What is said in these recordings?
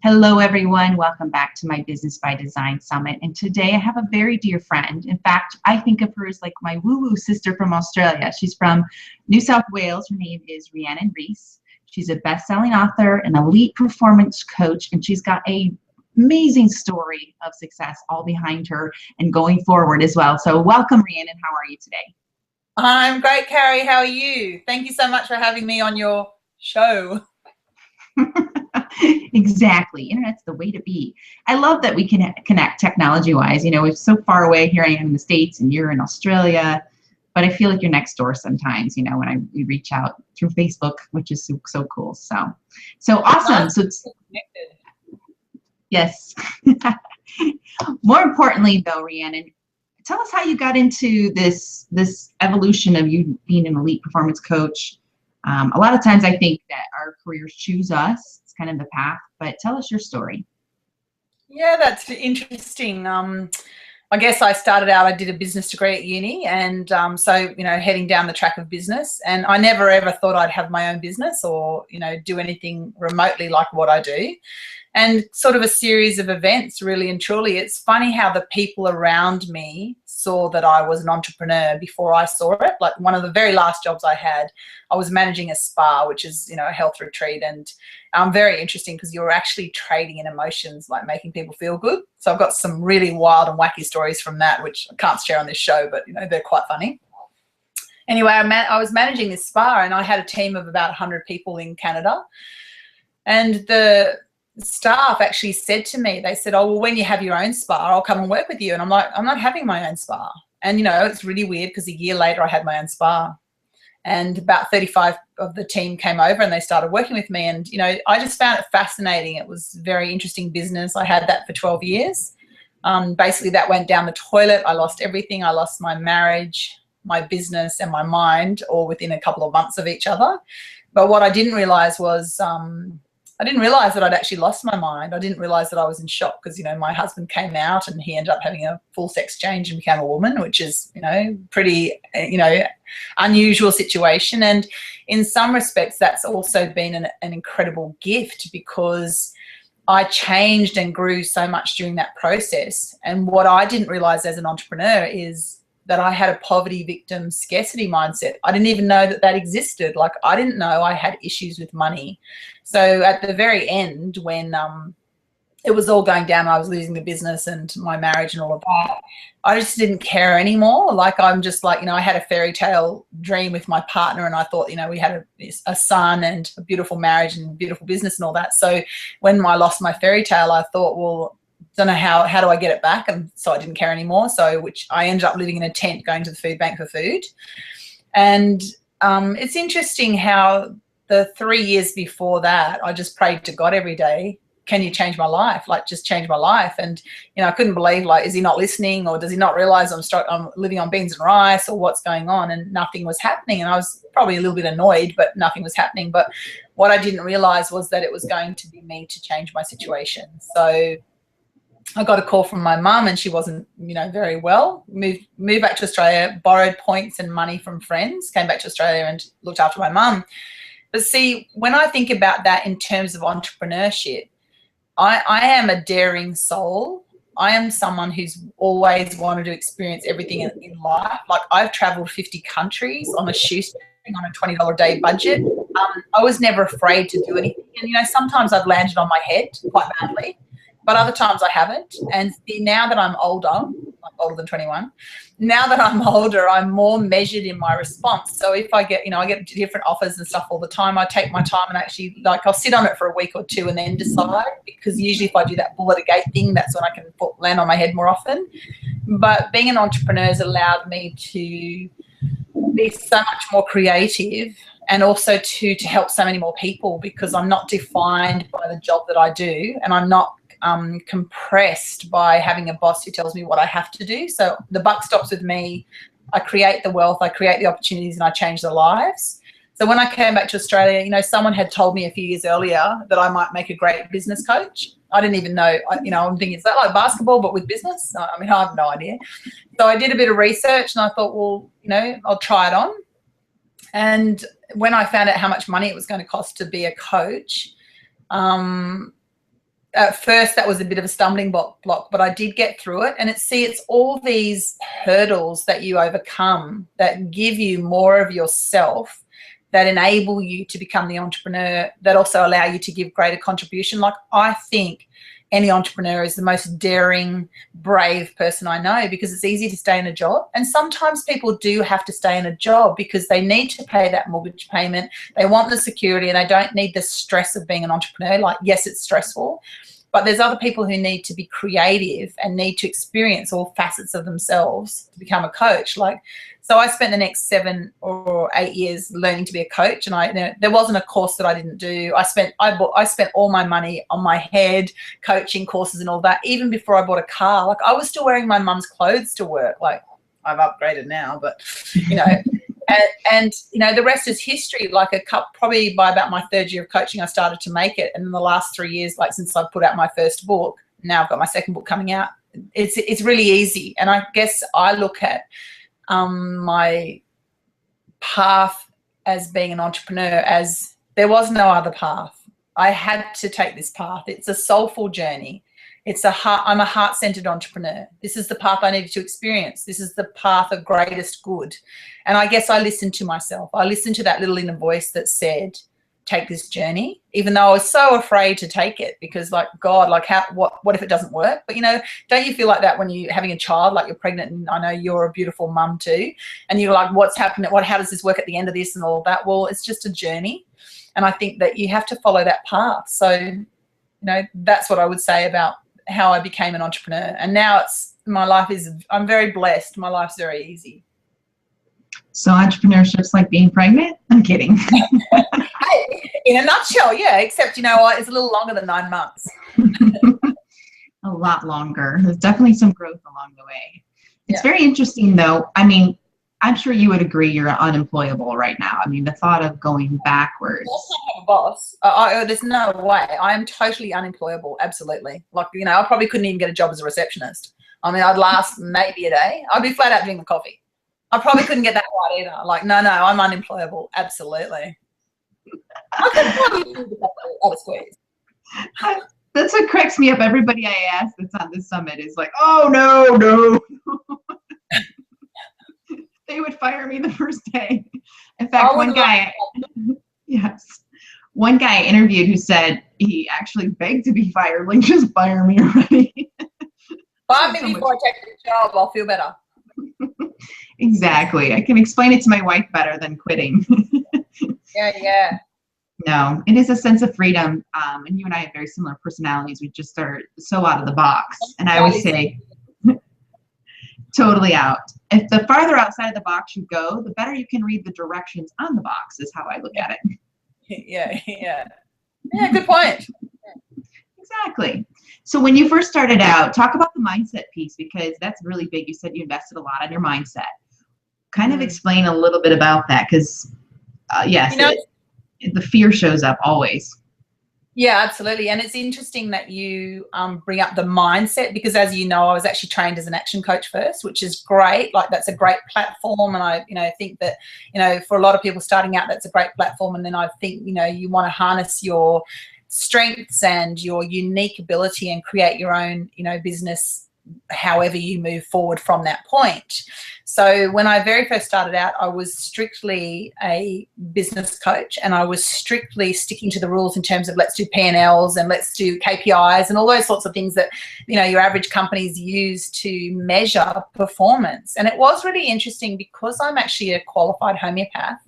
Hello, everyone. Welcome back to my Business by Design Summit. And today I have a very dear friend. In fact, I think of her as like my woo-woo sister from Australia. She's from New South Wales. Her name is Rhiannon Rees. She's a best-selling author, an elite performance coach, and she's got a amazing story of success all behind her and going forward as well. So welcome, Rhiannon. How are you today? I'm great, Carrie. How are you? Thank you so much for having me on your show. Exactly. Internet's the way to be. I love that we can connect technology-wise. You know, we're so far away. Here I am in the States and you're in Australia, but I feel like you're next door sometimes, you know, when we reach out through Facebook, which is so cool. So awesome. So it's connected. Yes. More importantly though, Rhiannon, tell us how you got into this evolution of you being an elite performance coach. A lot of times I think that our careers choose us. It's kind of the path, but tell us your story. Yeah, that's interesting. I guess I started out, I did a business degree at uni, and so, you know, heading down the track of business, and I never ever thought I'd have my own business or, you know, do anything remotely like what I do. And sort of a series of events, really and truly. It's funny how the people around me saw that I was an entrepreneur before I saw it. Like one of the very last jobs I had, I was managing a spa, which is, you know, a health retreat, and very interesting because you're actually trading in emotions, like making people feel good. So I've got some really wild and wacky stories from that, which I can't share on this show, but, you know, they're quite funny. Anyway, I was managing this spa, and I had a team of about 100 people in Canada, and the staff actually said to me, they said, oh, well, when you have your own spa, I'll come and work with you. And I'm like, I'm not having my own spa. And, you know, it's really weird because a year later I had my own spa, and about 35 of the team came over and they started working with me. And, you know, I just found it fascinating. It was very interesting business. I had that for 12 years. Basically that went down the toilet. I lost everything. I lost my marriage, my business, and my mind, all within a couple of months of each other. But what I didn't realize was, I didn't realize that I'd actually lost my mind. I didn't realize that I was in shock because, you know, my husband came out and he ended up having a full sex change and became a woman, which is, you know, pretty, you know, unusual situation. And in some respects, that's also been an incredible gift because I changed and grew so much during that process. And what I didn't realize as an entrepreneur is that I had a poverty victim scarcity mindset. I didn't even know that existed. Like, I didn't know I had issues with money. So at the very end, when it was all going down, I was losing the business and my marriage and all of that, I just didn't care anymore. Like, I'm just like, you know, I had a fairy tale dream with my partner, and I thought, you know, we had a son and a beautiful marriage and beautiful business and all that. So when I lost my fairy tale, I thought, well, don't know how do I get it back? And so I didn't care anymore. So which I ended up living in a tent, going to the food bank for food. And it's interesting how the 3 years before that, I just prayed to God every day, can you change my life? Like, just change my life. And, you know, I couldn't believe, like, is he not listening, or does he not realize I'm living on beans and rice, or what's going on? And nothing was happening. And I was probably a little bit annoyed, but nothing was happening. But what I didn't realize was that it was going to be me to change my situation. So I got a call from my mum, and she wasn't, you know, very well. Moved back to Australia, borrowed points and money from friends, came back to Australia and looked after my mum. But see, when I think about that in terms of entrepreneurship, I am a daring soul. I am someone who's always wanted to experience everything in life. Like, I've traveled 50 countries on a shoestring on a $20 a day budget. I was never afraid to do anything. And, you know, sometimes I've landed on my head quite badly, but other times I haven't. And now that I'm older, I'm older than 21, now that I'm older, I'm more measured in my response. So if I get, you know, I get different offers and stuff all the time, I take my time and actually, like, I'll sit on it for a week or two and then decide, because usually if I do that bull at a gate thing, that's when I can land on my head more often. But being an entrepreneur has allowed me to be so much more creative, and also to help so many more people, because I'm not defined by the job that I do, and I'm not compressed by having a boss who tells me what I have to do. So the buck stops with me. I create the wealth, I create the opportunities, and I change their lives. So when I came back to Australia, you know, someone had told me a few years earlier that I might make a great business coach. I didn't even know, you know, I'm thinking, is that like basketball but with business? I mean, I have no idea. So I did a bit of research, and I thought, well, you know, I'll try it on. And when I found out how much money it was going to cost to be a coach, at first that was a bit of a stumbling block, but I did get through it. And it's all these hurdles that you overcome that give you more of yourself, that enable you to become the entrepreneur, that also allow you to give greater contribution. Like, I think any entrepreneur is the most daring, brave person I know, because it's easy to stay in a job. And sometimes people do have to stay in a job because they need to pay that mortgage payment. They want the security and they don't need the stress of being an entrepreneur. Like, yes, it's stressful, but there's other people who need to be creative and need to experience all facets of themselves to become a coach. Like, so I spent the next 7 or 8 years learning to be a coach, and there wasn't a course that I didn't do. I spent all my money on my head, coaching courses and all that, even before I bought a car. Like, I was still wearing my mum's clothes to work. Like, I've upgraded now, but and the rest is history. Like, probably by about my 3rd year of coaching, I started to make it, and in the last 3 years, like since I put out my first book, now I've got my second book coming out. It's really easy, and I guess I look at my path as being an entrepreneur as there was no other path. I had to take this path. It's a soulful journey. I'm a heart-centered entrepreneur. This is the path I needed to experience. This is the path of greatest good. And I guess I listened to myself. I listened to that little inner voice that said, take this journey, even though I was so afraid to take it, because, like, God, like, what if it doesn't work? But, don't you feel like that when you're having a child, like you're pregnant, and I know you're a beautiful mum too, and you're like, what's happening? How does this work at the end of this and all that? Well, it's just a journey. And I think that you have to follow that path. So, that's what I would say about how I became an entrepreneur. And now I'm very blessed. My life's very easy. So entrepreneurship's like being pregnant? I'm kidding. In a nutshell, yeah, except, it's a little longer than 9 months. A lot longer. There's definitely some growth along the way. It's very interesting, though. I mean, I'm sure you would agree you're unemployable right now. I mean, the thought of going backwards. I have a boss. There's no way. I am totally unemployable, absolutely. Like, I probably couldn't even get a job as a receptionist. I mean, I'd last maybe a day. I'd be flat out drinking coffee. I probably couldn't get that right either. Like, no, I'm unemployable, absolutely. I could probably do the squeeze. That's what cracks me up. Everybody I ask that's on this summit is like, oh, no. They would fire me the first day. In fact, one guy I interviewed who said he actually begged to be fired, like, just fire me already. Fire me before I take the job, I'll feel better. Exactly. I can explain it to my wife better than quitting. Yeah. No, it is a sense of freedom. And you and I have very similar personalities. We just are so out of the box. And I always say, totally out. If the farther outside of the box you go, the better you can read the directions on the box, is how I look at it. Yeah, good point. Exactly. So when you first started out, talk about the mindset piece, because that's really big. You said you invested a lot on your mindset. Kind of explain a little bit about that, because yes, the fear shows up always. Yeah, absolutely. And it's interesting that you bring up the mindset, because, as you know, I was actually trained as an action coach first, which is great. Like, that's a great platform. And I, think that, for a lot of people starting out, that's a great platform. And then I think, you want to harness your strengths and your unique ability and create your own, business however you move forward from that point. So when I very first started out, I was strictly a business coach, and I was strictly sticking to the rules in terms of let's do P&Ls and let's do KPIs and all those sorts of things that, your average companies use to measure performance. And it was really interesting, because I'm actually a qualified homeopath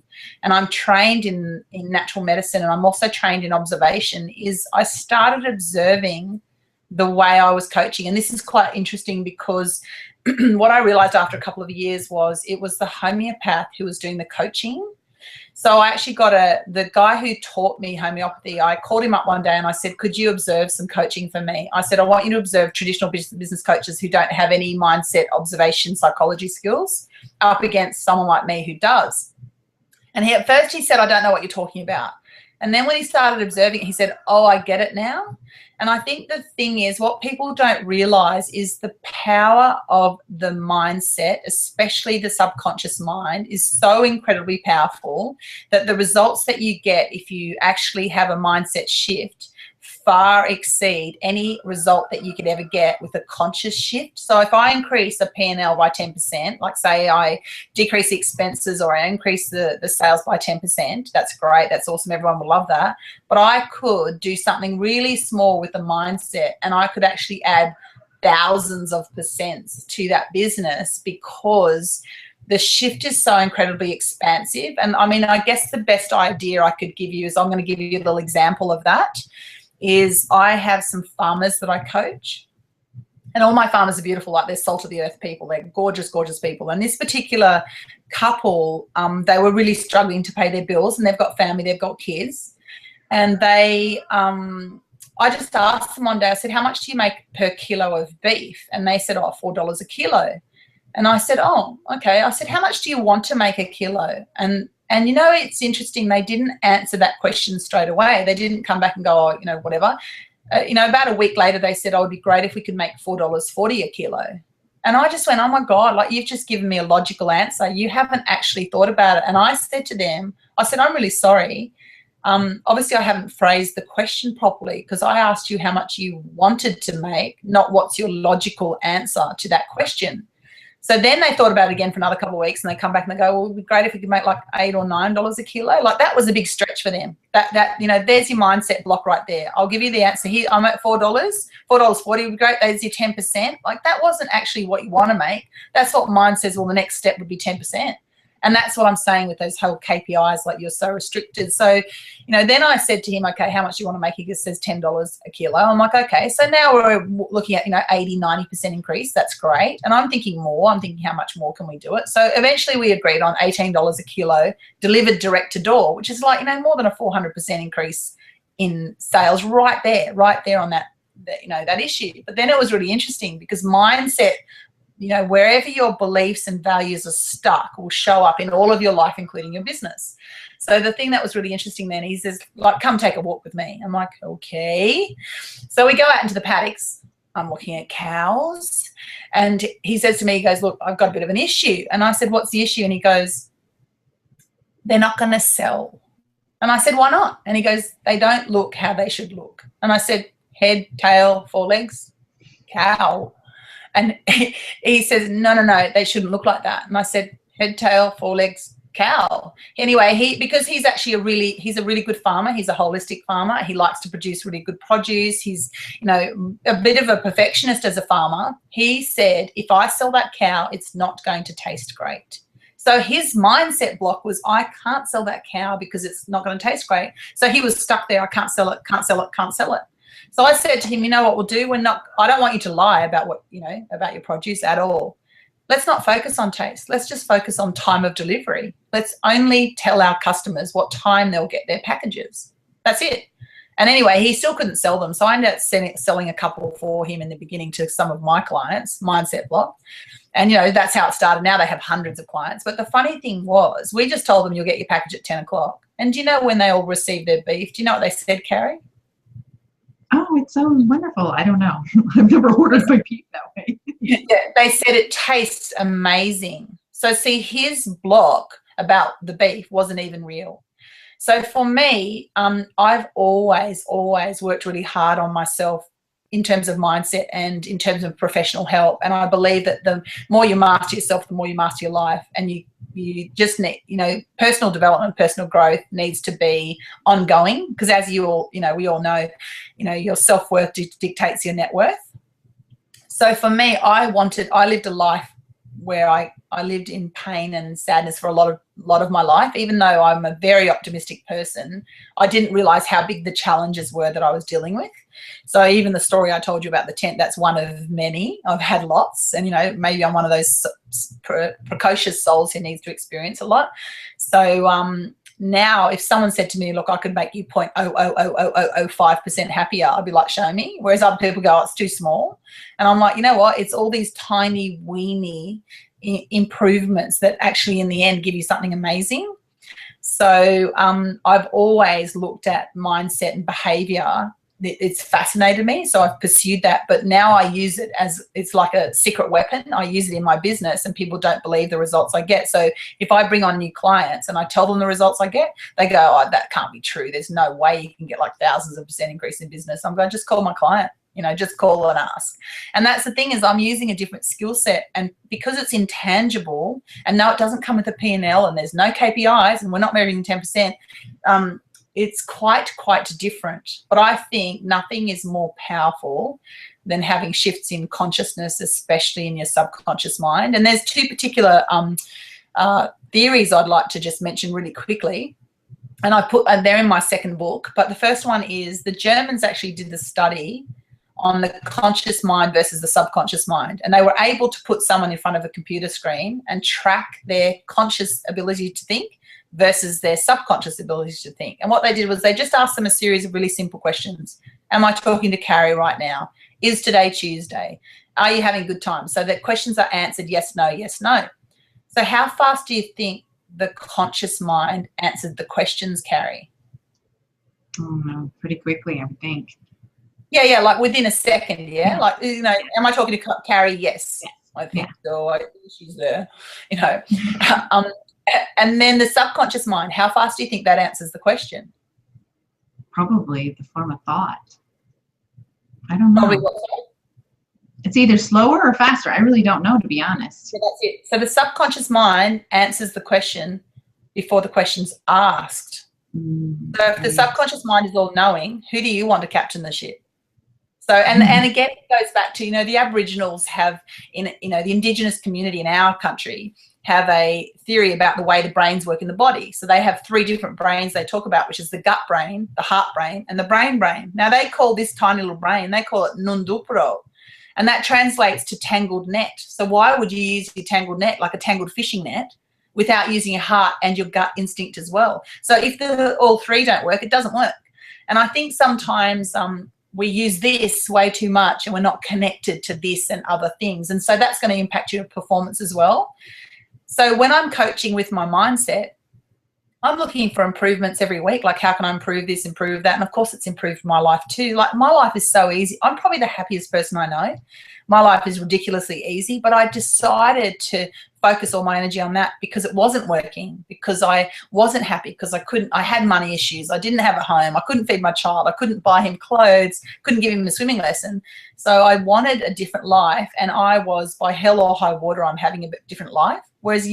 and I'm trained in natural medicine, and I'm also trained in observation, is I started observing the way I was coaching. And this is quite interesting, because what I realized after a couple of years was it was the homeopath who was doing the coaching. So I actually got the guy who taught me homeopathy, I called him up one day and I said, could you observe some coaching for me? I said, I want you to observe traditional business coaches who don't have any mindset, observation, psychology skills up against someone like me who does. And at first he said, I don't know what you're talking about. And then when he started observing it, he said, oh, I get it now. And I think the thing is, what people don't realize is the power of the mindset, especially the subconscious mind, is so incredibly powerful that the results that you get if you actually have a mindset shift far exceed any result that you could ever get with a conscious shift. So if I increase a P&L by 10%, like say I decrease the expenses or I increase the sales by 10%, that's great, that's awesome, everyone will love that. But I could do something really small with the mindset, and I could actually add thousands of percents to that business, because the shift is so incredibly expansive. And I mean, I guess the best idea I could give you is, I'm going to give you a little example of that, is I have some farmers that I coach, and all my farmers are beautiful, like they're salt of the earth people. They're gorgeous, gorgeous people. And this particular couple, they were really struggling to pay their bills, and they've got family, they've got kids. And they, I just asked them one day, I said, how much do you make per kilo of beef? And they said, oh, $4 a kilo. And I said, oh, okay. I said, how much do you want to make a kilo? And you know, it's interesting, they didn't answer that question straight away. They didn't come back and go, oh, you know, whatever. You know, about a week later, they said, oh, it'd be great if we could make $4.40 a kilo. And I just went, oh my God, like, you've just given me a logical answer. You haven't actually thought about it. And I said to them, I said, I'm really sorry. Obviously I haven't phrased the question properly, because I asked you how much you wanted to make, not what's your logical answer to that question. So then they thought about it again for another couple of weeks, and they come back and they go, well, it'd be great if we could make like $8 or $9 a kilo. Like, that was a big stretch for them. That you know, there's your mindset block right there. I'll give you the answer here. I'm at $4.40 would be great. There's your 10%. Like, that wasn't actually what you want to make. That's what mine says, well, the next step would be 10%. And that's what I'm saying with those whole KPIs, like, you're so restricted. So, you know, then I said to him, okay, how much do you want to make? He just says $10 a kilo. I'm like, okay, so now we're looking at, you know, 80, 90% increase. That's great. And I'm thinking more. I'm thinking, how much more can we do it? So eventually we agreed on $18 a kilo delivered direct to door, which is like, you know, more than a 400% increase in sales right there on that, you know, that issue. But then it was really interesting, because mindset, you know, wherever your beliefs and values are stuck, will show up in all of your life, including your business. So the thing that was really interesting then, he says, like, come take a walk with me. I'm like, okay. So we go out into the paddocks. I'm looking at cows. And he says to me, he goes, look, I've got a bit of an issue. And I said, what's the issue? And he goes, they're not going to sell. And I said, why not? And he goes, they don't look how they should look. And I said, head, tail, forelegs, cow. And he says, no, they shouldn't look like that. And I said, head, tail, forelegs, cow. Anyway, because he's actually he's a really good farmer. He's a holistic farmer. He likes to produce really good produce. He's, you know, a bit of a perfectionist as a farmer. He said, if I sell that cow, it's not going to taste great. So his mindset block was, I can't sell that cow because it's not going to taste great. So he was stuck there. I can't sell it, can't sell it, can't sell it. So I said to him, you know what we'll do? I don't want you to lie about what, you know, about your produce at all. Let's not focus on taste. Let's just focus on time of delivery. Let's only tell our customers what time they'll get their packages. That's it. And anyway, he still couldn't sell them. So I ended up selling a couple for him in the beginning to some of my clients, mindset block. And, you know, that's how it started. Now they have hundreds of clients. But the funny thing was, we just told them you'll get your package at 10 o'clock. And do you know when they all received their beef? Do you know what they said, Carrie? Oh, it sounds wonderful. I don't know. I've never ordered my beef that way. Yeah, they said it tastes amazing. So see, his block about the beef wasn't even real. So for me, I've always worked really hard on myself in terms of mindset and in terms of professional help. And I believe that the more you master yourself, the more you master your life. And you just need, you know, personal development, personal growth needs to be ongoing, because as you all, you know, we all know, you know, your self-worth dictates your net worth. So for me, I lived a life where I lived in pain and sadness for a lot of my life. Even though I'm a very optimistic person, I didn't realize how big the challenges were that I was dealing with. So even the story I told you about the tent, that's one of many. I've had lots, and, you know, maybe I'm one of those precocious souls who needs to experience a lot. So now if someone said to me, look, I could make you 0.00005% happier, I'd be like, show me. Whereas other people go, oh, it's too small. And I'm like, you know what? It's all these tiny, weeny improvements that actually in the end give you something amazing. So I've always looked at mindset and behavior it's fascinated me, so I've pursued that. But now I use it as, it's like a secret weapon. I use it in my business, and people don't believe the results I get. So if I bring on new clients and I tell them the results I get, they go, oh, that can't be true. There's no way you can get like thousands of % increase in business. I'm going, just call my client, just call and ask. And that's the thing, is I'm using a different skill set, and because it's intangible, and no, it doesn't come with a P&L, and there's no KPIs, and we're not measuring 10%. It's quite different. But I think nothing is more powerful than having shifts in consciousness, especially in your subconscious mind. And there's two particular theories I'd like to just mention really quickly. And they're in my second book. But the first one is, the Germans actually did the study on the conscious mind versus the subconscious mind. And they were able to put someone in front of a computer screen and track their conscious ability to think versus their subconscious ability to think. And what they did was they just asked them a series of really simple questions. Am I talking to Carrie right now? Is today Tuesday? Are you having a good time? So the questions are answered yes, no, yes, no. So how fast do you think the conscious mind answered the questions, Carrie? Oh, no, pretty quickly, I would think. Yeah, like within a second, yeah? Like, am I talking to Carrie? Yes. I think so. I think she's there, And then the subconscious mind, how fast do you think that answers the question? Probably the form of thought. I don't know. Probably what? It's either slower or faster. I really don't know, to be honest. So that's it. So the subconscious mind answers the question before the question's asked. So if the subconscious mind is all knowing, who do you want to captain the ship? So, and again, it goes back to, the Aboriginals have, the Indigenous community in our country have a theory about the way the brains work in the body. So they have 3 different brains they talk about, which is the gut brain, the heart brain, and the brain brain. Now they call this tiny little brain, they call it Nundupro. And that translates to tangled net. So why would you use your tangled net, like a tangled fishing net, without using your heart and your gut instinct as well? So if all 3 don't work, it doesn't work. And I think sometimes we use this way too much, and we're not connected to this and other things. And so that's going to impact your performance as well. So when I'm coaching with my mindset, I'm looking for improvements every week. Like, how can I improve this, improve that? And of course it's improved my life too. Like, my life is so easy. I'm probably the happiest person I know. My life is ridiculously easy, but I decided to focus all my energy on that because it wasn't working, because I wasn't happy, because I had money issues. I didn't have a home. I couldn't feed my child. I couldn't buy him clothes, couldn't give him a swimming lesson. So I wanted a different life, and I was, by hell or high water, I'm having a bit different life. Whereas,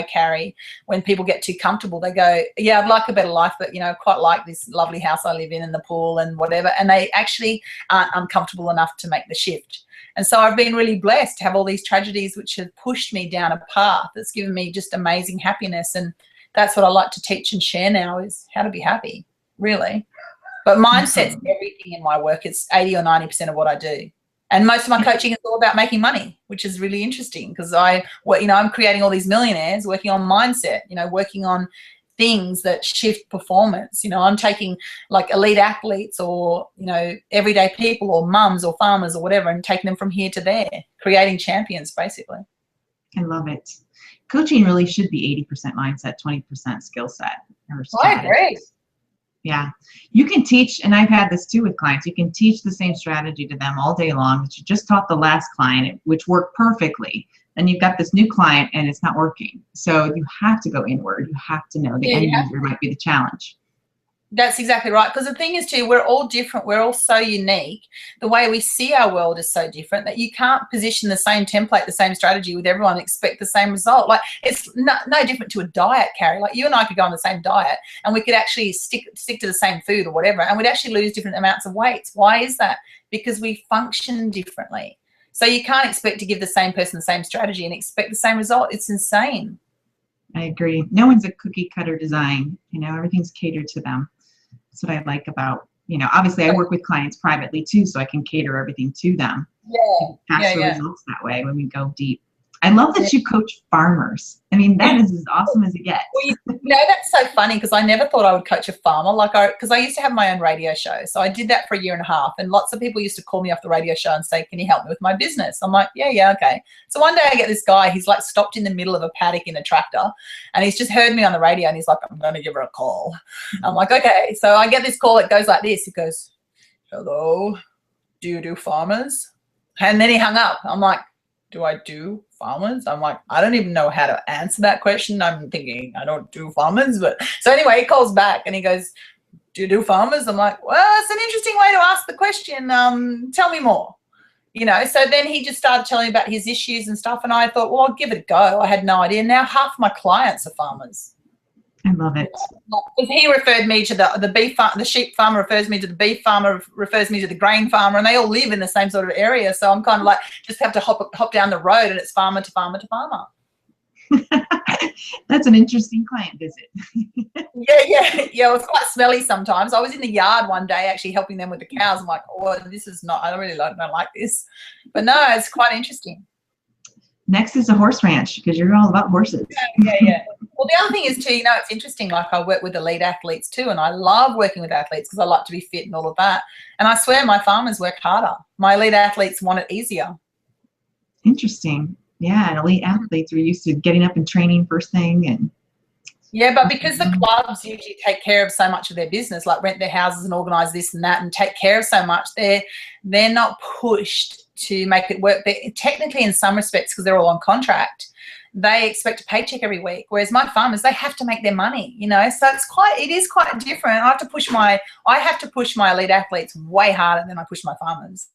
Carrie, when people get too comfortable, they go, yeah, I'd like a better life, but, I quite like this lovely house I live in and the pool and whatever. And they actually aren't uncomfortable enough to make the shift. And so I've been really blessed to have all these tragedies which have pushed me down a path that's given me just amazing happiness. And that's what I like to teach and share now, is how to be happy, really. But mindset's everything in my work. It's 80 or 90% of what I do. And most of my coaching is all about making money, which is really interesting, because I'm creating all these millionaires working on mindset, working on things that shift performance. I'm taking like elite athletes or, everyday people or mums or farmers or whatever, and taking them from here to there, creating champions, basically. I love it. Coaching really should be 80% mindset, 20% skill set. I agree. Yeah. You can teach, and I've had this too with clients, you can teach the same strategy to them all day long that you just taught the last client, which worked perfectly. Then you've got this new client and it's not working. So you have to go inward. You have to know the end user might be the challenge. That's exactly right. Because the thing is too, we're all different. We're all so unique. The way we see our world is so different that you can't position the same template, the same strategy with everyone and expect the same result. Like, it's no different to a diet, Carrie. Like, you and I could go on the same diet and we could actually stick to the same food or whatever, and we'd actually lose different amounts of weight. Why is that? Because we function differently. So you can't expect to give the same person the same strategy and expect the same result. It's insane. I agree. No one's a cookie cutter design. Everything's catered to them. That's what I like about, obviously I work with clients privately too, so I can cater everything to them. Faster results that way when we go deep. I love that you coach farmers. I mean, that is as awesome as it gets. Well, that's so funny, because I never thought I would coach a farmer. Because I used to have my own radio show. So I did that for 1.5 years. And lots of people used to call me off the radio show and say, can you help me with my business? I'm like, yeah, okay. So one day I get this guy, he's like stopped in the middle of a paddock in a tractor, and he's just heard me on the radio, and he's like, I'm going to give her a call. I'm like, okay. So I get this call. It goes like this. It goes, hello, do you do farmers? And then he hung up. I'm like, do I do farmers? I'm like, I don't even know how to answer that question. I'm thinking I don't do farmers. But so anyway, he calls back and he goes, do you do farmers? I'm like, well, it's an interesting way to ask the question. Tell me more. You know, so then he just started telling me about his issues and stuff. And I thought, well, I'll give it a go. I had no idea. Now half my clients are farmers. I love it. Because he referred me to the beef farm, the sheep farmer refers me to the beef farmer, refers me to the grain farmer, and they all live in the same sort of area. So I'm kind of like, just have to hop down the road, and it's farmer to farmer to farmer. That's an interesting client visit. Yeah. It was quite smelly sometimes. I was in the yard one day actually helping them with the cows. I'm like, oh, this is not, I don't like this. But no, it's quite interesting. Next is a horse ranch, because you're all about horses. Yeah. Well, the other thing is too, you know, it's interesting, like I work with elite athletes too, and I love working with athletes because I like to be fit and all of that. And I swear my farmers work harder. My elite athletes want it easier. Interesting. Yeah, and elite athletes are used to getting up and training first thing. And yeah, but because the clubs usually take care of so much of their business, like rent their houses and organise this and that and take care of so much, they're not pushed to make it work. But technically, in some respects, because they're all on contract, they expect a paycheck every week. Whereas my farmers, they have to make their money, you know. So it is quite different. I have to push my elite athletes way harder than I push my farmers.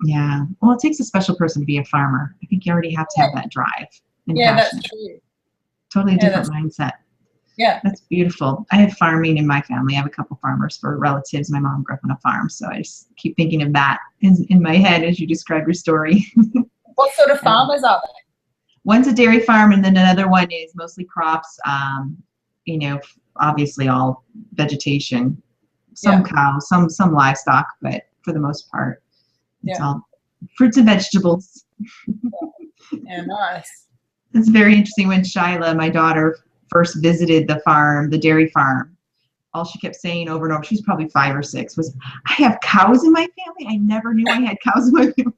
Yeah. Well, it takes a special person to be a farmer. I think you already have to have that drive and passion. That's true. Totally different mindset. Yeah. That's beautiful. I have farming in my family. I have a couple farmers for relatives. My mom grew up on a farm, so I just keep thinking of that in my head as you describe your story. What sort of farmers are they? One's a dairy farm, and then another one is mostly crops. You know, obviously all vegetation, some cows, some livestock, but for the most part, it's all fruits and vegetables. Yeah, nice. It's very interesting. When Shyla, my daughter, first visited the dairy farm, all she kept saying over and over, she's probably 5 or 6, was, I have cows in my family. I never knew I had cows in my family.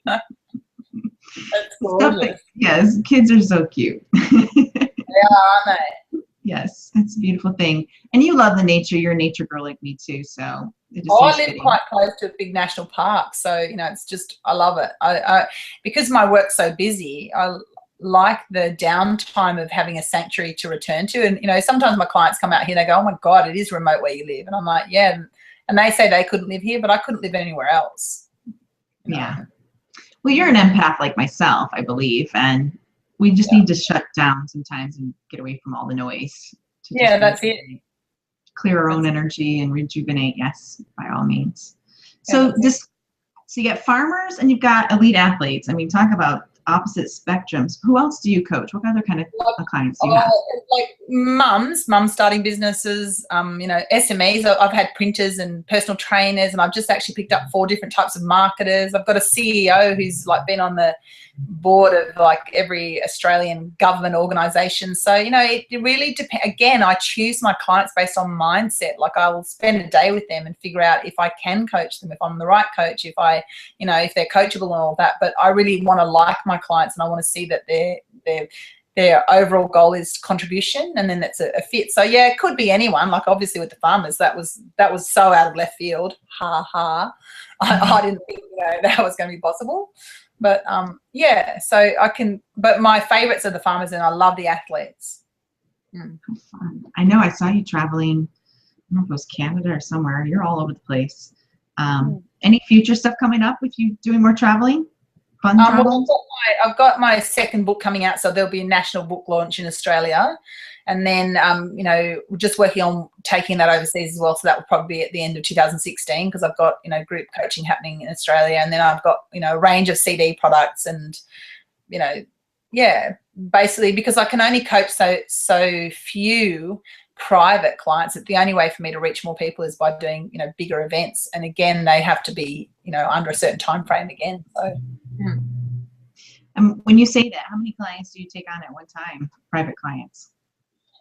That's gorgeous. Yes, kids are so cute. Yeah, aren't they? Yes, that's a beautiful thing. And you love the nature. You're a nature girl like me too. So I live quite close to a big national park, so you know, it's just, I love it. I because my work's so busy, I like the downtime of having a sanctuary to return to. And you know, sometimes my clients come out here, they go, oh my God, it is remote where you live. And I'm like, yeah. And they say they couldn't live here, but I couldn't live anywhere else. You know? Yeah. Well, you're an empath like myself, I believe, and we just need to shut down sometimes and get away from all the noise. That's it. Clear our own energy and rejuvenate. Yes, by all means. So you got farmers and you've got elite athletes. I mean, talk about opposite spectrums. Who else do you coach? What other kind of clients do you have? Like mums starting businesses, you know, SMEs. I've had printers and personal trainers, and I've just actually picked up 4 different types of marketers. I've got a CEO who's like been on the board of like every Australian government organisation. So, you know, it really depends. Again, I choose my clients based on mindset. Like I will spend a day with them and figure out if I can coach them, if I'm the right coach, if they're coachable and all that. But I really want to like my clients, and I want to see that their overall goal is contribution, and then that's a fit. So yeah, it could be anyone. Like obviously with the farmers, that was so out of left field. Ha ha. I didn't think that was going to be possible. But so I can. But my favourites are the farmers, and I love the athletes. I know I saw you traveling. I don't know if it was Canada or somewhere. You're all over the place. Any future stuff coming up with you doing more traveling? Fun travel? Well, I've got my second book coming out, so there'll be a national book launch in Australia. And then, we're just working on taking that overseas as well. So that will probably be at the end of 2016, because I've got, group coaching happening in Australia. And then I've got, a range of CD products and, basically because I can only coach so few private clients. That the only way for me to reach more people is by doing, bigger events. And again, they have to be, under a certain time frame again. So. When you say that, how many clients do you take on at one time, private clients?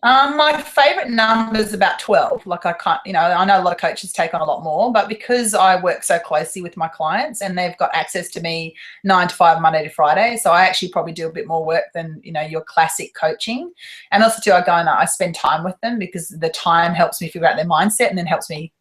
My favorite number is about 12. Like I know a lot of coaches take on a lot more, but because I work so closely with my clients and they've got access to me 9 to 5, Monday to Friday, so I actually probably do a bit more work than, your classic coaching. And also too, I go and I spend time with them because the time helps me figure out their mindset and then helps me,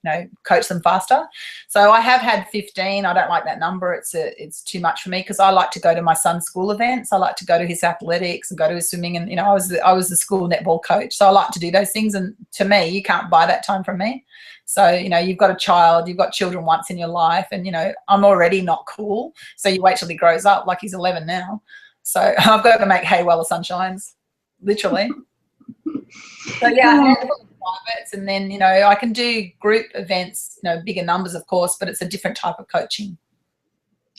coach them faster. So I have had 15. I don't like that number. It's too much for me, because I like to go to my son's school events. I like to go to his athletics and go to his swimming. And, I was the school netball coach. So I like to do those things. And to me, you can't buy that time from me. So, you've got a child, you've got children once in your life, and, I'm already not cool. So you wait till he grows up, like he's 11 now. So I've got to make hay while the sun shines, literally. So yeah, I handle privates, and then, I can do group events, bigger numbers, of course, but it's a different type of coaching.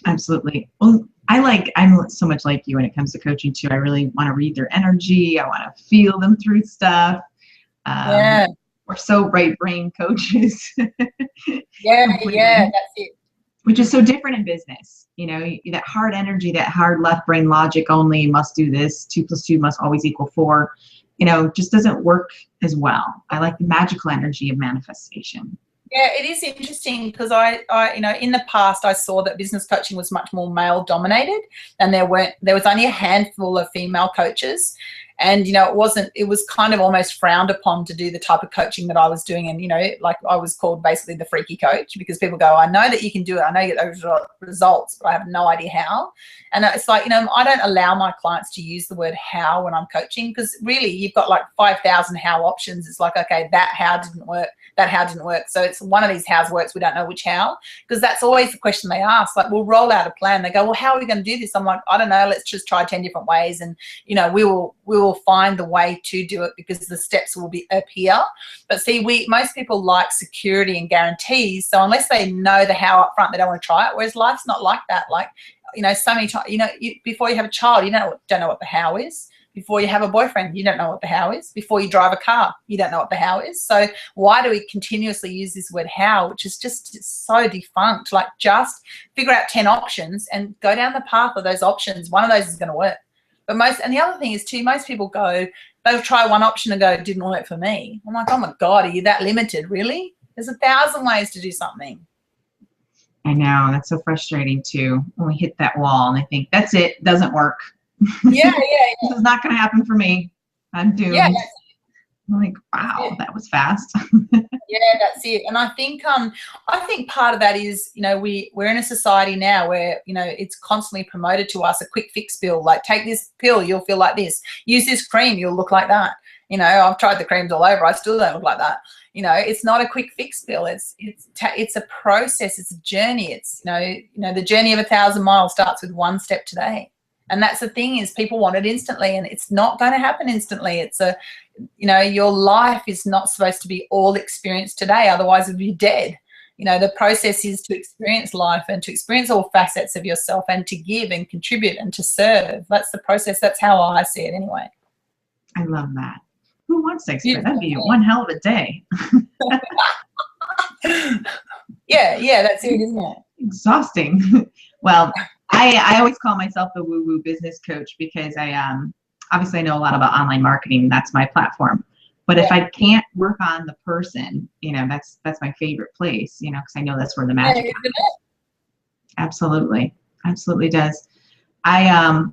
Absolutely. Well, I'm so much like you when it comes to coaching too. I really want to read their energy. I want to feel them through stuff. Yeah. We're so right brain coaches. Yeah, that's it. Which is so different in business. That hard energy, that hard left brain logic only, must do this, 2 + 2 must always equal 4, just doesn't work as well. I like the magical energy of manifestation. Yeah, it is interesting, because I in the past I saw that business coaching was much more male dominated, and there was only a handful of female coaches. And, it was kind of almost frowned upon to do the type of coaching that I was doing. And, like I was called basically the freaky coach, because people go, I know that you can do it. I know you get those results, but I have no idea how. And it's like, I don't allow my clients to use the word how when I'm coaching, because really you've got like 5,000 how options. It's like, okay, that how didn't work. That how didn't work. So it's one of these hows works. We don't know which how, because that's always the question they ask. Like, we'll roll out a plan. They go, well, how are we going to do this? I'm like, I don't know. Let's just try 10 different ways. And, we will find the way to do it, because the steps will be up here. But see, most people like security and guarantees. So unless they know the how up front, they don't want to try it. Whereas life's not like that. Like, so many times, before you have a child, you don't know what the how is. Before you have a boyfriend, you don't know what the how is. Before you drive a car, you don't know what the how is. So why do we continuously use this word how, which is just so defunct? Like, just figure out 10 options and go down the path of those options. One of those is going to work. But and the other thing is too, most people they'll try one option and go, it didn't work for me. I'm like, oh my God, are you that limited? Really? There's 1,000 ways to do something. I know, that's so frustrating too, when we hit that wall and I think, that's it, doesn't work. Yeah. This is not going to happen for me. I'm doomed. Yeah, I'm like, wow, that was fast. Yeah, that's it. And I think part of that is, we're in a society now where, it's constantly promoted to us a quick fix pill. Like, take this pill, you'll feel like this. Use this cream, you'll look like that. I've tried the creams all over. I still don't look like that. It's not a quick fix pill. It's a process. It's a journey. It's, the journey of 1,000 miles starts with one step today. And that's the thing, is people want it instantly, and it's not going to happen instantly. It's your life is not supposed to be all experienced today. Otherwise it would be dead. The process is to experience life and to experience all facets of yourself and to give and contribute and to serve. That's the process. That's how I see it anyway. I love that. Who wants to experience? That'd be one hell of a day. Yeah, that's it, isn't it? Exhausting. Well, I always call myself the woo-woo business coach, because obviously I know a lot about online marketing. That's my platform. But if I can't work on the person, that's my favorite place, because I know that's where the magic happens. Absolutely. Absolutely does. I'm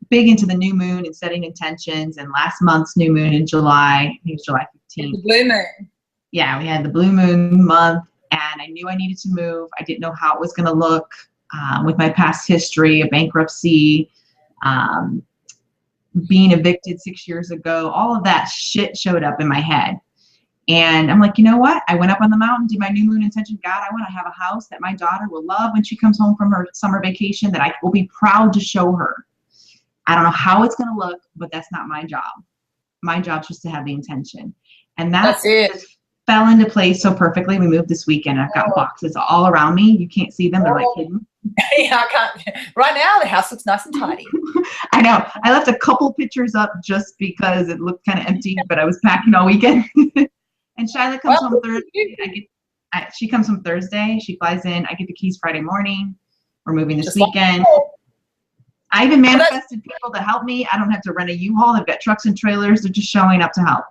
big into the new moon and setting intentions, and last month's new moon in July, I think it was July 15th. The blue moon. Yeah, we had the blue moon month, and I knew I needed to move. I didn't know how it was going to look. With my past history of bankruptcy, being evicted 6 years ago, all of that shit showed up in my head. And I'm like, you know what? I went up on the mountain, did my new moon intention. God, I want to have a house that my daughter will love when she comes home from her summer vacation, that I will be proud to show her. I don't know how it's going to look, but that's not my job. My job is just to have the intention. And that's it. Fell into place so perfectly. We moved this weekend. I've got boxes all around me. You can't see them. They're like hidden. Yeah, I can't. Right now, the house looks nice and tidy. I know. I left a couple pictures up just because it looked kind of empty, but I was packing all weekend. And Shyla comes home Thursday. She comes home Thursday. She flies in. I get the keys Friday morning. We're moving this weekend. I even manifested people to help me. I don't have to rent a U-Haul. They've got trucks and trailers. They're just showing up to help.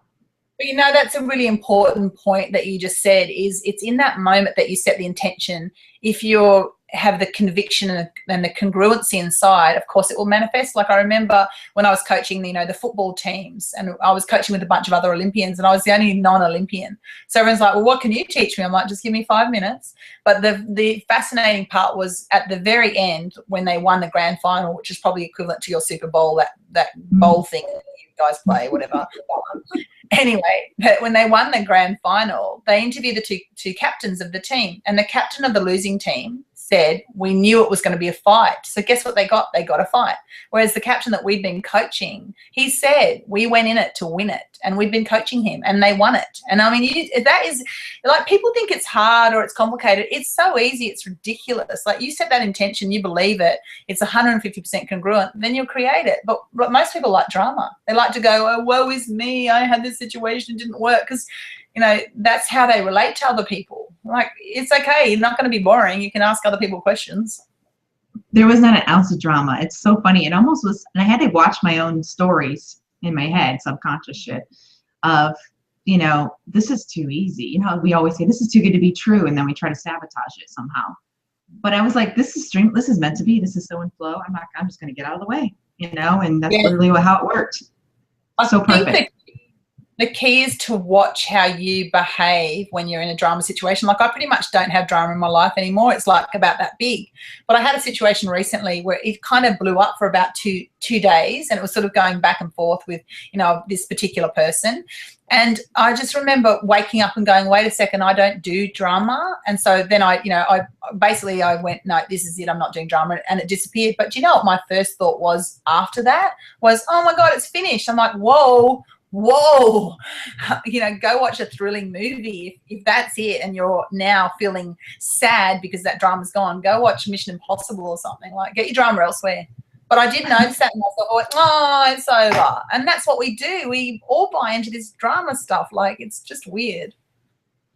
But that's a really important point that you just said, is it's in that moment that you set the intention. If you're have the conviction and the congruency inside, of course it will manifest. Like I remember when I was coaching, the football teams, and I was coaching with a bunch of other Olympians, and I was the only non-Olympian. So everyone's like, well, what can you teach me? I'm like, just give me 5 minutes. But the fascinating part was at the very end when they won the grand final, which is probably equivalent to your Super Bowl, that bowl thing that you guys play, whatever. Anyway, but when they won the grand final, they interviewed the two captains of the team, and the captain of the losing team said, we knew it was going to be a fight. So guess what they got? They got a fight. Whereas the captain that we'd been coaching, he said, we went in it to win it, and we'd been coaching him and they won it. And I mean, that is like, people think it's hard or it's complicated. It's so easy. It's ridiculous. Like, you set that intention, you believe it, it's 150% congruent, then you'll create it. But most people like drama. They like to go, oh, woe is me, I had this situation, it didn't work, because that's how they relate to other people. Like, it's okay. You're not going to be boring. You can ask other people questions. There was not an ounce of drama. It's so funny. It almost was, and I had to watch my own stories in my head, subconscious shit, of, this is too easy. We always say, this is too good to be true, and then we try to sabotage it somehow. But I was like, this is meant to be. This is so in flow. I'm just going to get out of the way, and that's literally how it worked. So perfect. The key is to watch how you behave when you're in a drama situation. Like, I pretty much don't have drama in my life anymore. It's like about that big. But I had a situation recently where it kind of blew up for about two days, and it was sort of going back and forth with, this particular person. And I just remember waking up and going, wait a second, I don't do drama. And so then I went, no, this is it. I'm not doing drama. And it disappeared. But do you know what my first thought was after that? Was, oh my God, it's finished. I'm like, whoa, go watch a thrilling movie. If that's it and you're now feeling sad because that drama's gone, go watch Mission Impossible or something. Like, get your drama elsewhere. But I did notice that, and I thought, oh, it's over. And that's what we do. We all buy into this drama stuff. Like, it's just weird.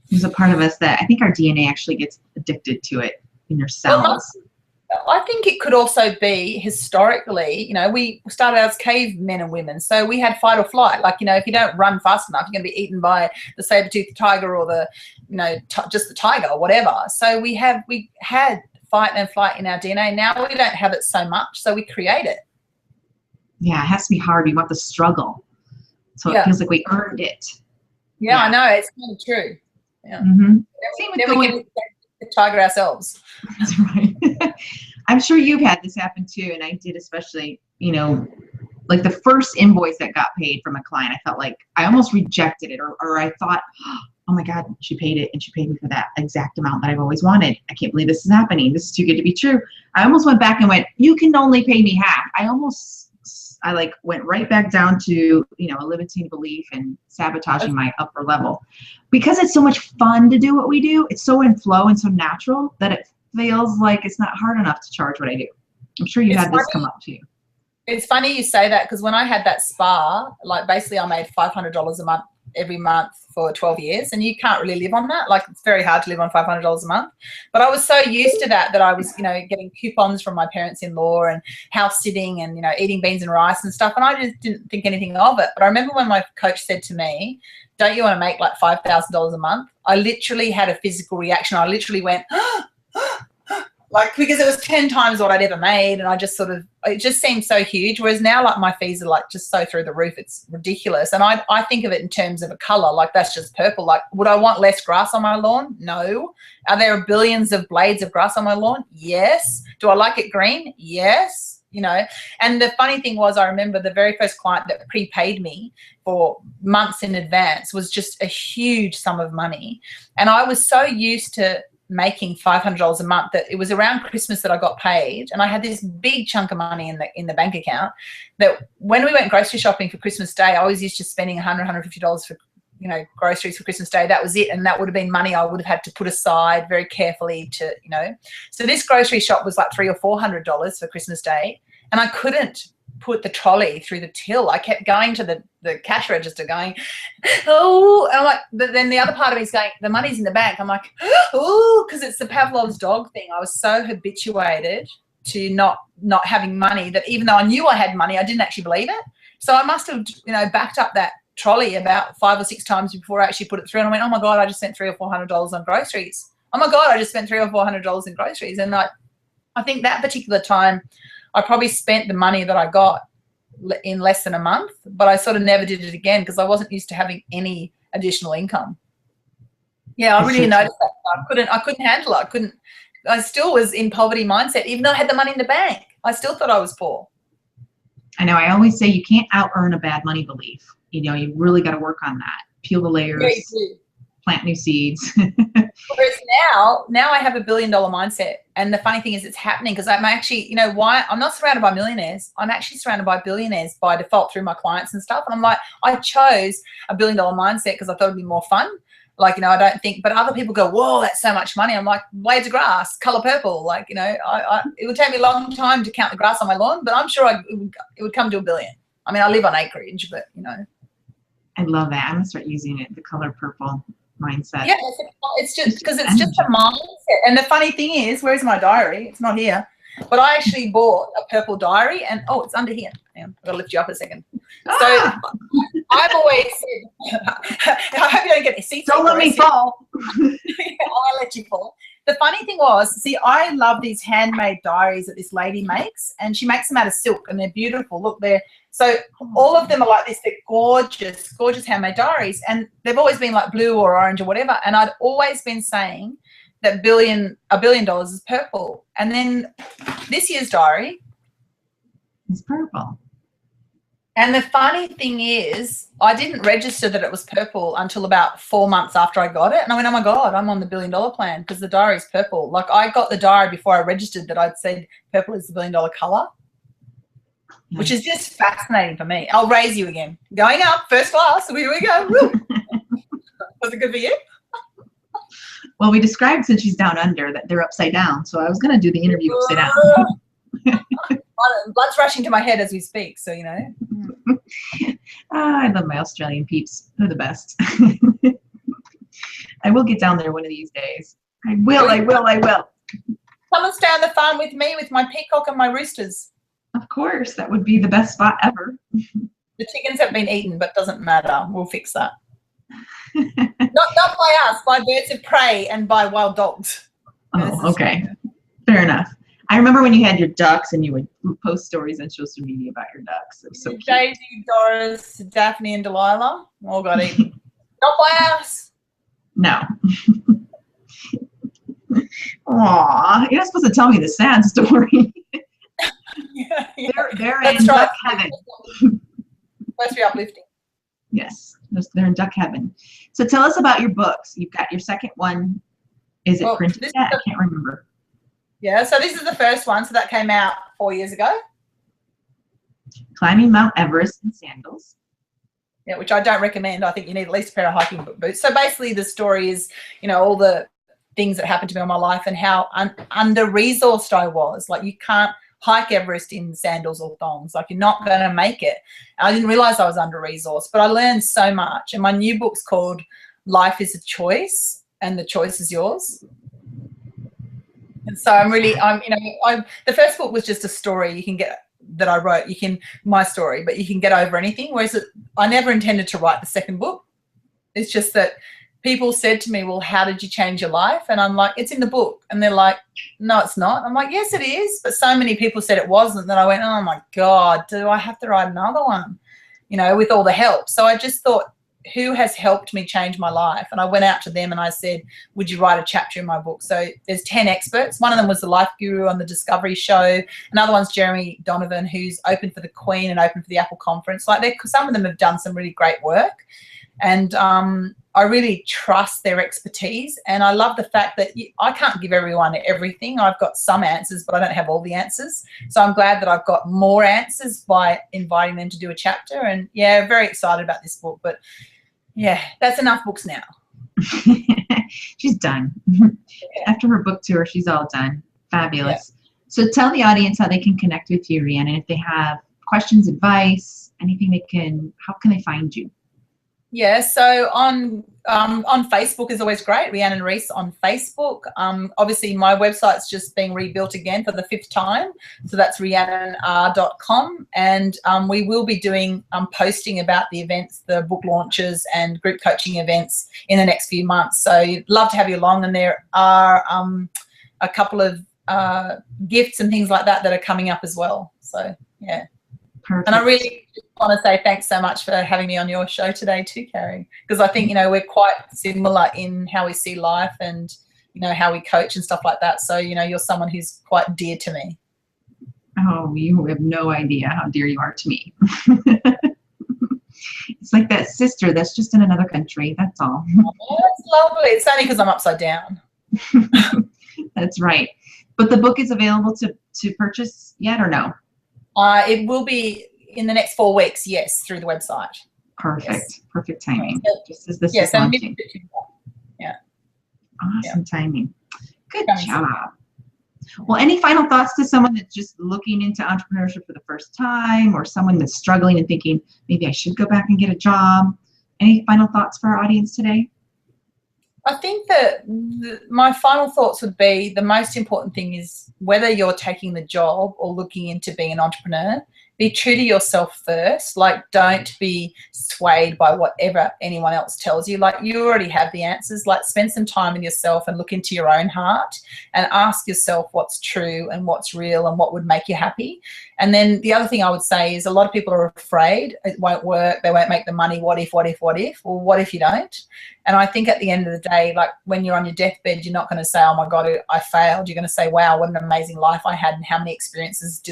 There's a part of us that I think our DNA actually gets addicted to it in your cells. I think it could also be historically, we started out as cavemen and women, so we had fight or flight. Like, if you don't run fast enough, you're going to be eaten by the saber-toothed tiger or the, just the tiger or whatever. So we had fight and flight in our DNA. Now we don't have it so much, so we create it. Yeah, it has to be hard. We want the struggle, so it feels like we earned it. Yeah, I know, it's kind of true. Yeah. Mm-hmm. Then we can the tiger ourselves. That's right. I'm sure you've had this happen too, and I did, especially, like the first invoice that got paid from a client, I felt like I almost rejected it, or I thought, oh my God, she paid it, and she paid me for that exact amount that I've always wanted. I can't believe this is happening. This is too good to be true. I almost went back and went, you can only pay me half. I went right back down to, a limiting belief and sabotaging my upper level, because it's so much fun to do what we do. It's so in flow and so natural that it feels like it's not hard enough to charge what I do. I'm sure you had this come up to you. It's funny you say that, because when I had that spa, like, basically I made $500 a month every month for 12 years, and you can't really live on that. Like, it's very hard to live on $500 a month. But I was so used to that I was, getting coupons from my parents-in-law and house sitting and, eating beans and rice and stuff, and I just didn't think anything of it. But I remember when my coach said to me, don't you want to make like $5,000 a month? I literally had a physical reaction. I literally went, like, because it was 10 times what I'd ever made, and I just it just seemed so huge. Whereas now, like, my fees are like just so through the roof, it's ridiculous. And I think of it in terms of a color, like, that's just purple. Like, would I want less grass on my lawn? No. Are there billions of blades of grass on my lawn? Yes. Do I like it green? Yes. And the funny thing was, I remember the very first client that prepaid me for months in advance was just a huge sum of money. And I was so used to making $500 a month that it was around Christmas that I got paid, and I had this big chunk of money in the bank account that when we went grocery shopping for Christmas Day, I was used to spending $100, $150 for groceries for Christmas Day. That was it, and that would have been money I would have had to put aside very carefully to So this grocery shop was like $300 or $400 for Christmas Day, and I couldn't put the trolley through the till. I kept going to the cash register going, oh, and I'm like, but then the other part of me is going, the money's in the bank. I'm like, oh, because it's the Pavlov's dog thing. I was so habituated to not having money that even though I knew I had money, I didn't actually believe it. So I must have, backed up that trolley about 5 or 6 times before I actually put it through. And I went, oh my God, I just spent $300 or $400 on groceries. Oh my God, I just spent $300 or $400 in groceries. And I think that particular time I probably spent the money that I got in less than a month, but I sort of never did it again because I wasn't used to having any additional income. Yeah, I really noticed that. I couldn't handle it. I still was in poverty mindset, even though I had the money in the bank. I still thought I was poor. I know. I always say you can't out-earn a bad money belief. You know, you really got to work on that. Peel the layers, yeah, you do. Plant new seeds. Whereas now I have a $1 billion mindset. And the funny thing is it's happening because I'm actually, you know why? I'm not surrounded by millionaires. I'm actually surrounded by billionaires by default through my clients and stuff. And I'm like, I chose a $1 billion mindset because I thought it'd be more fun. Like, you know, I don't think, but other people go, whoa, that's so much money. I'm like, blades of grass, color purple. Like, you know, it would take me a long time to count the grass on my lawn, but I'm sure it would come to $1 billion. I mean, I live on acreage, but, you know. I love that. I'm going to start using it, the color purple mindset. Yeah, it's just because it's just a mindset. And the funny thing is, where's my diary? It's not here. But I actually bought a purple diary and, oh, it's under here. Hang on, I've got to lift you up a second. So I've always said, I hope you don't get any seats. Don't let me fall. I'll let you fall. The funny thing was, see, I love these handmade diaries that this lady makes, and she makes them out of silk, and they're beautiful. Look, so all of them are like this. They're gorgeous, gorgeous handmade diaries, and they've always been like blue or orange or whatever. And I'd always been saying that $1 billion is purple. And then this year's diary is purple. And the funny thing is, I didn't register that it was purple until about 4 months after I got it. And I went, oh my God, I'm on the $1 billion plan because the diary's purple. Like, I got the diary before I registered that I'd said purple is the $1 billion color, which is just fascinating for me. I'll raise you again. Going up, first class. Here we go. Woo. Was it good for you? Well, we described since she's down under that they're upside down. So I was going to do the interview upside down. Blood's rushing to my head as we speak, so you know. I love my Australian peeps. They're the best. I will get down there one of these days. I will. Come and stay on the farm with me with my peacock and my roosters. Of course, that would be the best spot ever. The chickens have been eaten, but doesn't matter. We'll fix that. not by us, by birds of prey and by wild dogs. Oh, okay. Fair enough. I remember when you had your ducks and you would post stories on social media about your ducks. It was so cute. Daisy, Doris, Daphne, and Delilah all got eaten. Not by us. No. Aw, you're not supposed to tell me the sad story. Yeah. They're in duck heaven. Supposed to be uplifting. Yes, they're in duck heaven. So tell us about your books. You've got your second one. Is it printed yet? I can't remember. Yeah, so this is the first one. So that came out 4 years ago. Climbing Mount Everest in Sandals. Yeah, which I don't recommend. I think you need at least a pair of hiking boots. So basically the story is, you know, all the things that happened to me in my life and how under-resourced I was. Like, you can't hike Everest in sandals or thongs. Like, you're not going to make it. I didn't realize I was under-resourced, but I learned so much. And my new book's called Life is a Choice, and the choice is yours. And so the first book was just a story you can get that I wrote. My story, but you can get over anything. Whereas I never intended to write the second book. It's just that people said to me, well, how did you change your life? And I'm like, it's in the book. And they're like, no, it's not. I'm like, yes, it is. But so many people said it wasn't that I went, oh my God, do I have to write another one? You know, with all the help. So I just thought, who has helped me change my life? And I went out to them and I said, would you write a chapter in my book? So there's 10 experts. One of them was the Life Guru on the Discovery Show. Another one's Jeremy Donovan, who's open for the Queen and open for the Apple Conference. Like, some of them have done some really great work. And I really trust their expertise. And I love the fact that I can't give everyone everything. I've got some answers, but I don't have all the answers. So I'm glad that I've got more answers by inviting them to do a chapter. And yeah, very excited about this book. But yeah, that's enough books now. She's done. After her book tour, she's all done. Fabulous. Yeah. So tell the audience how they can connect with you, Rhiannon. If they have questions, advice, anything how can they find you? Yeah, so on Facebook is always great. Rhiannon Rees on Facebook. Obviously, my website's just being rebuilt again for the 5th time. So that's rhiannonr.com. And we will be doing posting about the events, the book launches and group coaching events in the next few months. So love to have you along. And there are a couple of gifts and things like that that are coming up as well. So, yeah. Perfect. And I really want to say thanks so much for having me on your show today too, Carrie, because I think, you know, we're quite similar in how we see life and, you know, how we coach and stuff like that. So, you know, you're someone who's quite dear to me. Oh, you have no idea how dear you are to me. It's like that sister that's just in another country. That's all. Oh, that's lovely. It's only because I'm upside down. That's right. But the book is available to purchase yet or no? It will be in the next 4 weeks, yes, through the website. Perfect. Yes. Perfect timing. Yes. Just as this is launching. Yeah. Awesome timing. Good job. Well, any final thoughts to someone that's just looking into entrepreneurship for the first time, or someone that's struggling and thinking, maybe I should go back and get a job? Any final thoughts for our audience today? I think that my final thoughts would be the most important thing is whether you're taking the job or looking into being an entrepreneur, be true to yourself first. Like, don't be swayed by whatever anyone else tells you. Like, you already have the answers. Like, spend some time with yourself and look into your own heart and ask yourself what's true and what's real and what would make you happy. And then the other thing I would say is a lot of people are afraid it won't work, they won't make the money, what if? Well, what if you don't? And I think at the end of the day, like when you're on your deathbed, you're not going to say, oh my God, I failed. You're going to say, wow, what an amazing life I had and how many experiences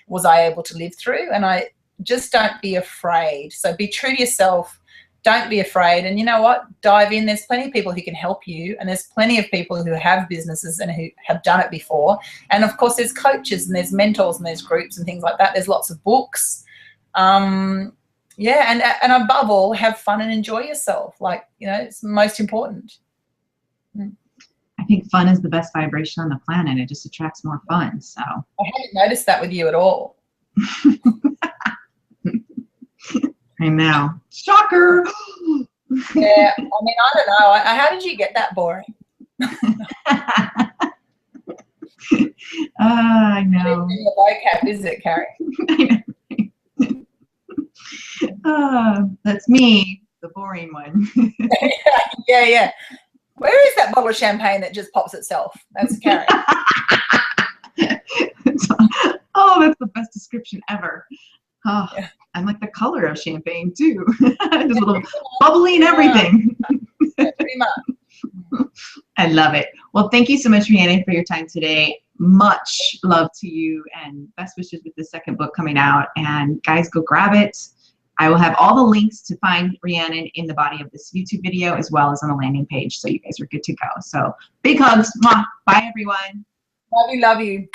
was I able to live through? And I just don't be afraid. So be true to yourself. Don't be afraid. And you know what? Dive in. There's plenty of people who can help you. And there's plenty of people who have businesses and who have done it before. And of course, there's coaches and there's mentors and there's groups and things like that. There's lots of books. Yeah, and above all, have fun and enjoy yourself. Like, you know, it's most important. I think fun is the best vibration on the planet. It just attracts more fun. So I haven't noticed that with you at all. I know. Shocker. Yeah, I mean, I don't know. How did you get that boring? I know. It's in your vocab, is it, Carrie? That's me, the boring one. Yeah. Where is that bottle of champagne that just pops itself? That's Carrie. Oh, that's the best description ever. Oh, yeah. I'm like the color of champagne too. Just a little bubbly and everything. Yeah, pretty much. I love it. Well, thank you so much, Rhiannon, for your time today. Much love to you and best wishes with the second book coming out. And guys, go grab it. I will have all the links to find Rhiannon in the body of this YouTube video as well as on the landing page. So you guys are good to go. So big hugs. Mwah. Bye, everyone. Love you.